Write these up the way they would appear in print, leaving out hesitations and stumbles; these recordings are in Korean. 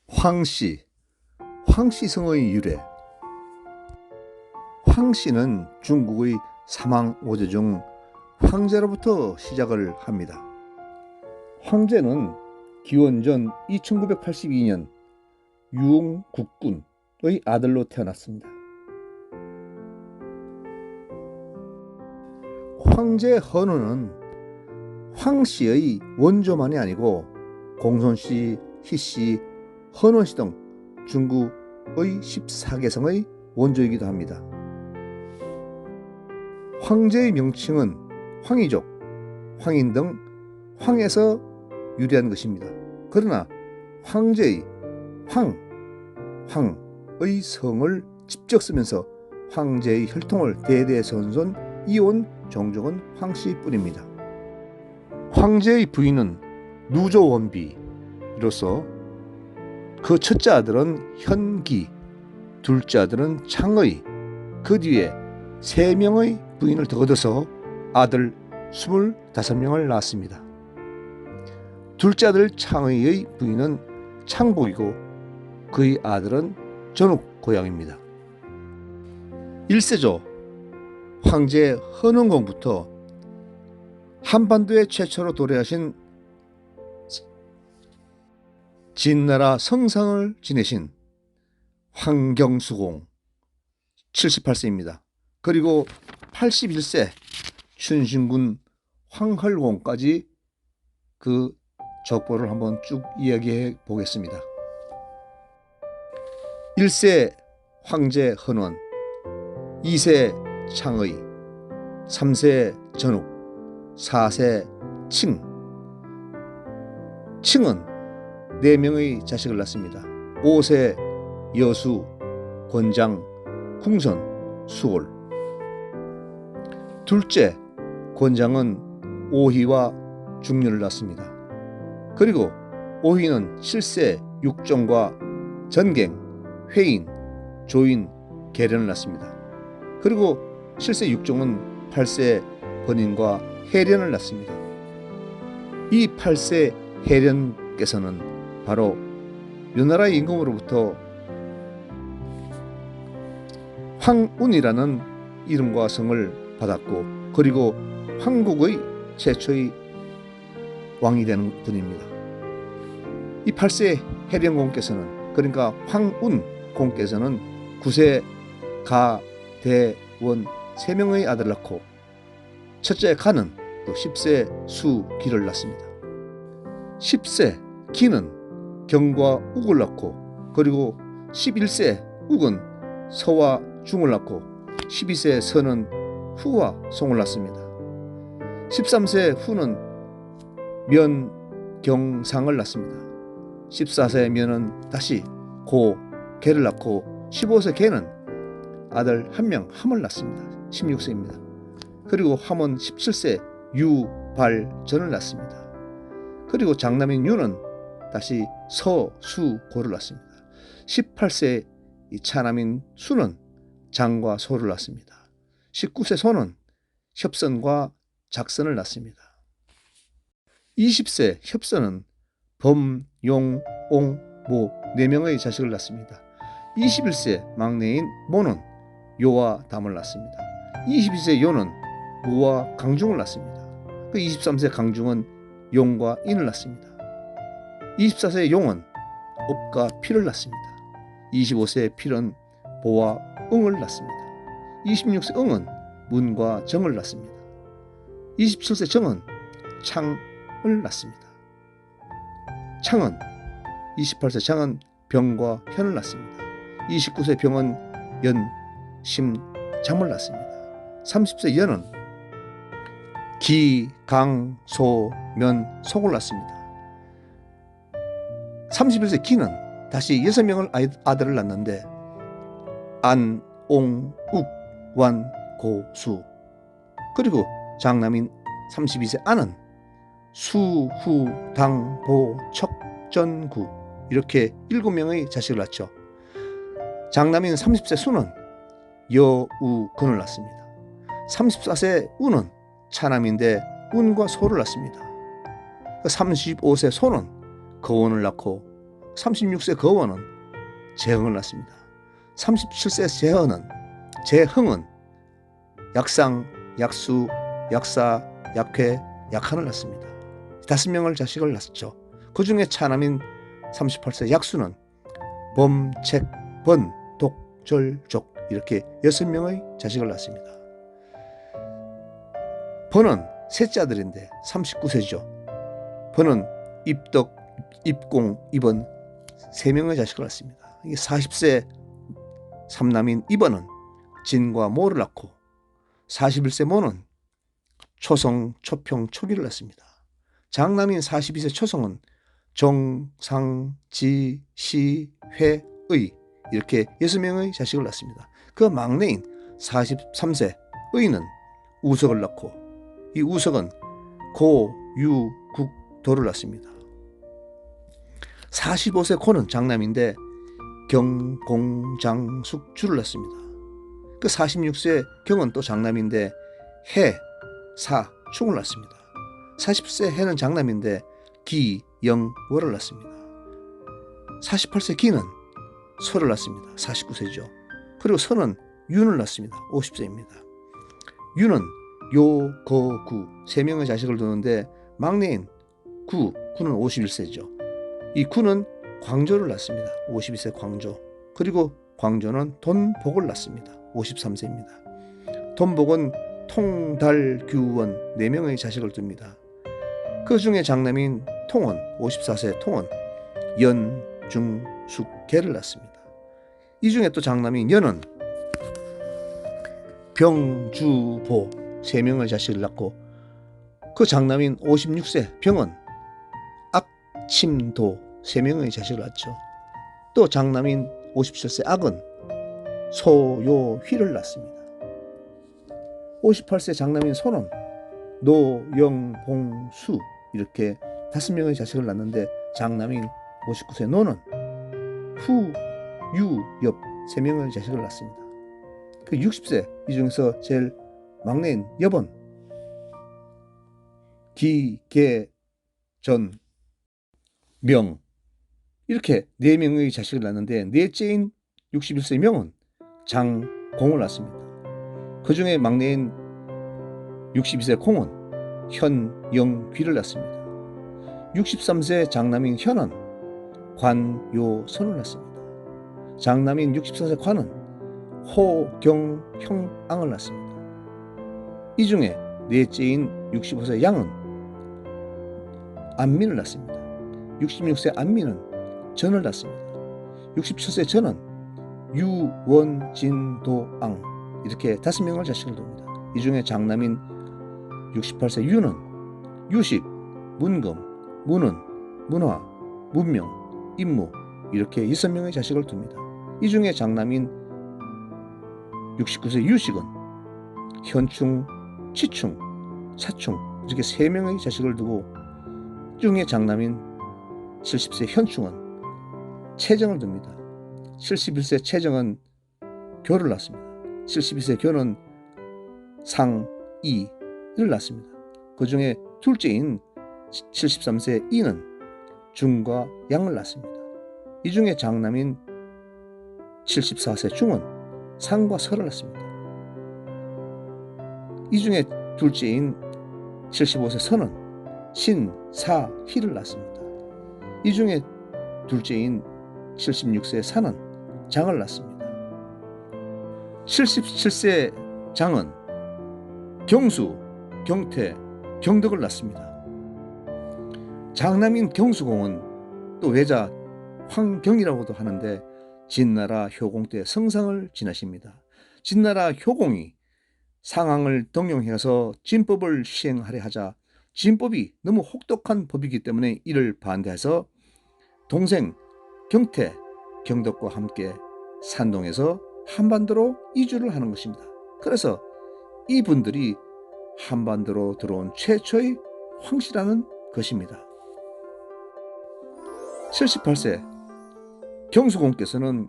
황씨, 황씨성의 유래. 황씨는 중국의 사망 5제 중 황제로부터 시작을 합니다. 황제는 기원전 2982년 유흥국군의 아들로 태어났습니다. 황제 헌원은 황씨의 원조만이 아니고 공손씨, 희씨, 헌원씨 등 중국의 14개성의 원조이기도 합니다. 황제의 명칭은 황이족, 황인 등 황에서 유래한 것입니다. 그러나 황제의 황의 성을 직접 쓰면서 황제의 혈통을 대대손손 이어온 종족은 황씨뿐입니다. 황제의 부인은 누조원비로서 그 첫째 아들은 현기, 둘째 아들은 창의, 그 뒤에 3명의 부인을 더 얻어서 아들 25명을 낳았습니다. 둘째 아들 창의의 부인은 창복이고 그의 아들은 전욱 고양입니다. 1세조 황제 헌원공부터 한반도에 최초로 도래하신 진나라 성상을 지내신 황경수공 78세입니다. 그리고 81세 춘신군 황헐공까지 그 족보를 한번 쭉 이야기해 보겠습니다. 1세 황제 헌원, 2세 창의, 3세 전욱, 4세 칭. 칭은 4명의 자식을 낳습니다. 5세 여수, 권장, 궁선, 수골. 둘째 권장은 오희와 중류를 낳습니다. 그리고 오희는 실세 육종과 전갱, 회인, 조인, 계련을 낳습니다. 그리고 실세 육종은 8세 번인과 해련을 낳습니다. 이 8세 해련께서는 바로 요나라의 임금으로부터 황운이라는 이름과 성을 받았고, 그리고 황국의 최초의 왕이 되는 분입니다. 이 8세 해련공께서는, 그러니까 황운 공께서는 9세 가, 대, 원 3명의 아들을 낳고, 첫째 가는 또 10세 수, 기를 낳습니다. 10세 기는 경과 욱을 낳고, 그리고 11세 욱은 서와 중을 낳고, 12세 서는 후와 송을 낳습니다. 13세 후는 면, 경상을 낳습니다. 14세 면은 다시 고, 개를 낳고, 15세 개는 아들 1명 함을 낳습니다. 16세입니다. 그리고 함은 17세 유, 발, 전을 낳습니다. 그리고 장남인 유는 다시 서, 수, 고를 낳습니다. 18세 차남인 수는 장과 소를 낳습니다. 19세 소는 협선과 작선을 낳습니다. 20세 협선은 범, 용, 옹, 모 4명의 자식을 낳습니다. 21세 막내인 모는 요와 담을 낳습니다. 22세 요는 무와 강중을 낳습니다. 그 23세 강중은 용과 인을 낳습니다. 24세 용은 업과 필을 낳습니다. 25세 필은 보와 응을 낳습니다. 26세 응은 문과 정을 낳습니다. 27세 정은 창을 낳습니다. 창은 28세 창은 병과 현을 낳습니다. 29세 병은 연, 심, 잠을 낳습니다. 30세 연은 기, 강, 소, 면, 속을 낳습니다. 31세 기는 다시 6명을 아들을 낳는데 안, 옹, 욱, 완, 고, 수. 그리고 장남인 32세 안은 수, 후, 당, 보, 척, 전, 구 이렇게 7명의 자식을 낳죠. 장남인 30세 수는 여, 우, 근을 낳습니다. 34세 우는 차남인데 운과 소를 낳습니다. 35세 소는 거원을 낳고 36세 거원은 재흥을 낳습니다. 37세 재흥은 약상, 약수, 약사, 약회, 약한을 낳습니다. 5명을 자식을 낳았죠. 그 중에 차남인 38세 약수는 범, 책, 번, 독, 절, 족 이렇게 6명의 자식을 낳습니다. 번은 셋째 아들인데 39세죠. 번은 입덕, 입공, 입원 3명의 자식을 낳습니다. 이게 40세 삼남인 입원은 진과 모를 낳고 41세 모는 초성, 초평, 초기를 낳습니다. 장남인 42세 초성은 정, 상, 지, 시, 회, 의 이렇게 6명의 자식을 낳습니다. 그 막내인 43세 의는 우석을 낳고 이 우석은 고, 유, 국, 도를 낳습니다. 45세 고는 장남인데 경, 공, 장, 숙, 주를 낳습니다. 그 46세 경은 또 장남인데 해, 사, 충을 낳습니다. 40세 해는 장남인데 기, 영, 월을 낳습니다. 48세 기는 소를 낳습니다. 49세죠. 그리고 선은 윤을 낳습니다. 50세입니다. 윤은 요, 거, 구 3명의 자식을 두는데 막내인 구는 51세죠. 이 구는 광조를 낳습니다. 52세 광조. 그리고 광조는 돈복을 낳습니다. 53세입니다. 돈복은 통, 달, 규, 원 4명의 자식을 둡니다. 그 중에 장남인 통은 54세 통은 연, 중, 숙, 개를 낳습니다. 이 중에 또 장남인 연은 병, 주, 보 3명의 자식을 낳고 그 장남인 56세 병은 악, 침, 도 3명의 자식을 낳죠. 또 장남인 57세 악은 소, 요, 휘를 낳습니다. 58세 장남인 소는 노, 영, 봉, 수 이렇게 5명의 자식을 낳는데 장남인 59세 노는 후, 유, 엽 3명의 자식을 낳습니다. 그 60세 이 중에서 제일 막내인 엽은 기, 개, 전, 명 이렇게 4명의 자식을 낳는데 넷째인 61세 명은 장, 공을 낳습니다. 그 중에 막내인 62세 공은 현, 영, 귀를 낳습니다. 63세 장남인 현은 관, 요, 선을 낳습니다. 장남인 64세 관은 호, 경, 형, 앙을 낳습니다. 이 중에 넷째인 65세 양은 안민을 낳습니다. 66세 안민은 전을 낳습니다. 67세 전은 유, 원, 진, 도, 앙 이렇게 5명을 자식을 둡니다. 이 중에 장남인 68세 유는 유식, 문금, 문은, 문화, 문명, 임무 이렇게 6명의 자식을 둡니다. 이 중에 장남인 69세 유식은 현충, 치충, 사충 이렇게 3명의 자식을 두고 중에 장남인 70세 현충은 채정을 둡니다. 71세 채정은 교를 낳습니다. 72세 교는 상, 이를 낳습니다. 그 중에 둘째인 73세 이는 중과 양을 낳습니다. 이 중에 장남인 74세 중은 상과 설을 낳습니다. 이 중에 둘째인 75세 선은 신, 사, 희를 낳습니다. 이 중에 둘째인 76세 사는 장을 낳습니다. 77세 장은 경수, 경태, 경덕을 낳습니다. 장남인 경수공은 또 외자 황경이라고도 하는데 진나라 효공 때 성상을 지나십니다. 진나라 효공이 상황을 동용해서 진법을 시행하려 하자 진법이 너무 혹독한 법이기 때문에 이를 반대해서 동생 경태, 경덕과 함께 산동에서 한반도로 이주를 하는 것입니다. 그래서 이분들이 한반도로 들어온 최초의 황씨라는 것입니다. 78세 경수공께서는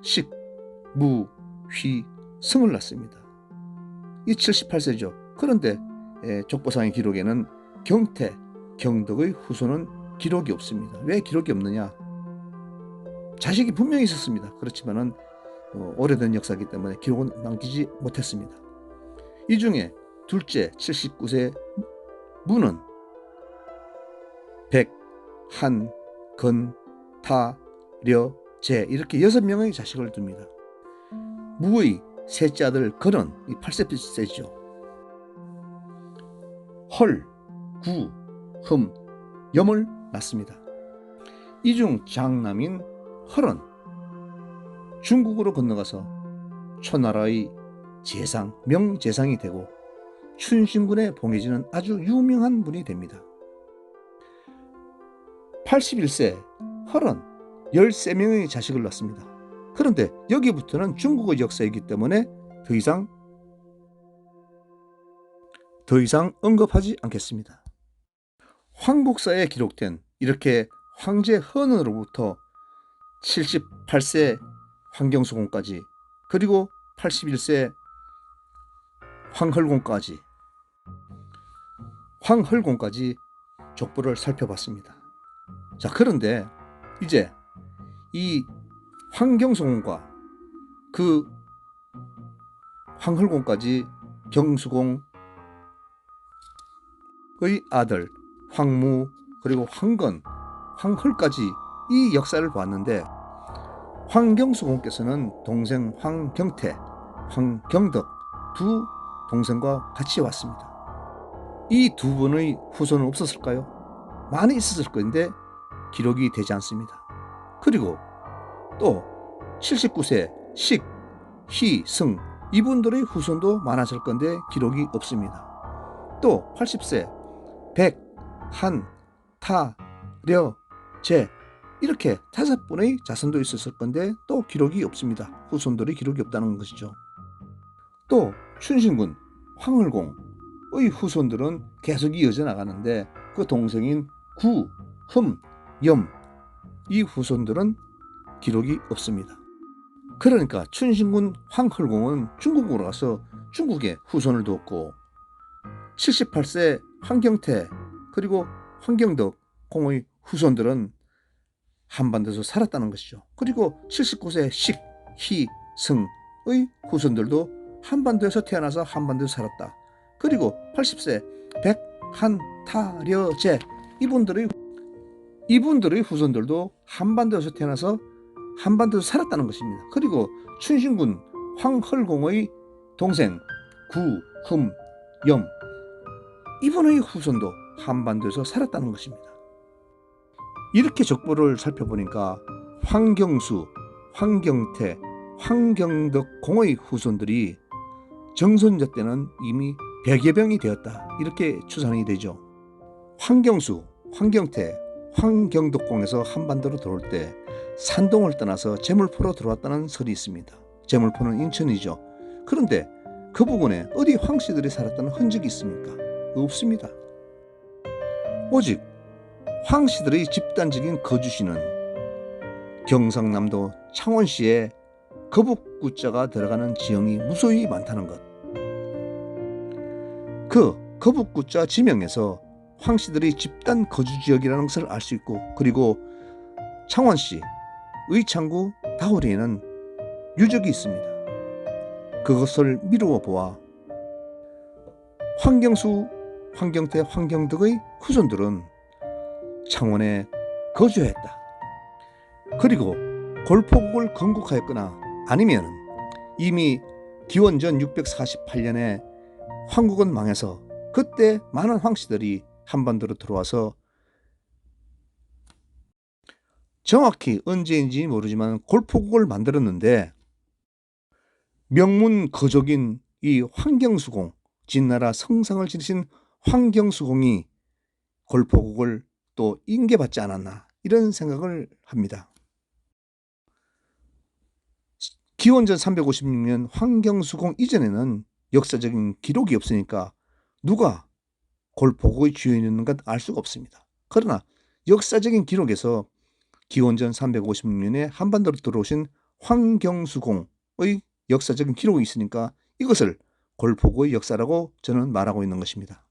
식, 무, 휘, 성을 낳습니다. 이 78세죠. 그런데 족보상의 기록에는 경태, 경덕의 후손은 기록이 없습니다. 왜 기록이 없느냐? 자식이 분명히 있었습니다. 그렇지만은 오래된 역사이기 때문에 기록은 남기지 못했습니다. 이 중에 둘째 79세 무는 백, 한, 건, 타, 려, 제 이렇게 6명의 자식을 둡니다. 무의 셋째 아들 건은 8세죠. 헐, 구, 흠, 염을 낳습니다. 이 중 장남인 헐은 중국으로 건너가서 초나라의 재상, 명재상이 되고 춘신군에 봉해지는 아주 유명한 분이 됩니다. 81세 헐은 13명의 자식을 낳습니다. 그런데 여기부터는 중국의 역사이기 때문에 더 이상 언급하지 않겠습니다. 황국사에 기록된 이렇게 황제 헌으로부터 78세 황경수공까지 그리고 81세 황헐공까지 족보를 살펴봤습니다. 자, 그런데 이제 이 황경수공과 그 황헐공까지 경수공의 아들 황무 그리고 황건, 황헐까지 이 역사를 보았는데 황경수공께서는 동생 황경태, 황경덕 두 동생과 같이 왔습니다. 이 두 분의 후손은 없었을까요? 많이 있었을 건데 기록이 되지 않습니다. 그리고 또 79세 식, 희, 승 이분들의 후손도 많았을 건데 기록이 없습니다. 또 80세 백, 한, 타, 려, 제 이렇게 5분의 자손도 있었을 건데 또 기록이 없습니다. 후손들의 기록이 없다는 것이죠. 또 춘신군 황헐공의 후손들은 계속 이어져 나가는데 그 동생인 구, 흠, 염 이 후손들은 기록이 없습니다. 그러니까 춘신군 황헐공은 중국으로 가서 중국에 후손을 두었고 78세 황경태 그리고 황경덕 공의 후손들은 한반도에서 살았다는 것이죠. 그리고 79세 식, 희, 승의 후손들도 한반도에서 태어나서 한반도에서 살았다. 그리고 80세 백, 한, 타, 려, 제 이분들의 후손들도 한반도에서 태어나서 한반도에서 살았다는 것입니다. 그리고 춘신군 황헐공의 동생 구, 흠, 염 이분의 후손도 한반도에서 살았다는 것입니다. 이렇게 족보를 살펴보니까 황경수, 황경태, 황경덕 공의 후손들이 정선조 때는 이미 100여 명이 되었다. 이렇게 추산이 되죠. 황경수, 황경태, 황경덕 공에서 한반도로 들어올 때 산동을 떠나서 제물포로 들어왔다는 설이 있습니다. 제물포는 인천이죠. 그런데 그 부근에 어디 황씨들이 살았다는 흔적이 있습니까? 없습니다. 오직 황씨들의 집단적인 거주지는 경상남도 창원시에 거북구자가 들어가는 지형이 무수히 많다는 것. 그 거북구자 지명에서 황씨들의 집단 거주지역이라는 것을 알 수 있고 그리고 창원시 의창구 다호리에는 유적이 있습니다. 그것을 미루어 보아 황경수, 황경태, 황경덕의 후손들은 창원에 거주했다. 그리고 골포국을 건국하였거나 아니면 이미 기원전 648년에 황국은 망해서 그때 많은 황씨들이 한반도로 들어와서 정확히 언제인지 모르지만 골포국을 만들었는데 명문 거족인 이 황경수공, 진나라 성상을 지니신 황경수공이 골포국을 또 인계받지 않았나 이런 생각을 합니다. 기원전 356년 황경수공 이전에는 역사적인 기록이 없으니까 누가 골포국의 주인이었는가 알 수가 없습니다. 그러나 역사적인 기록에서 기원전 356년에 한반도로 들어오신 황경수공의 역사적인 기록이 있으니까 이것을 골포국의 역사라고 저는 말하고 있는 것입니다.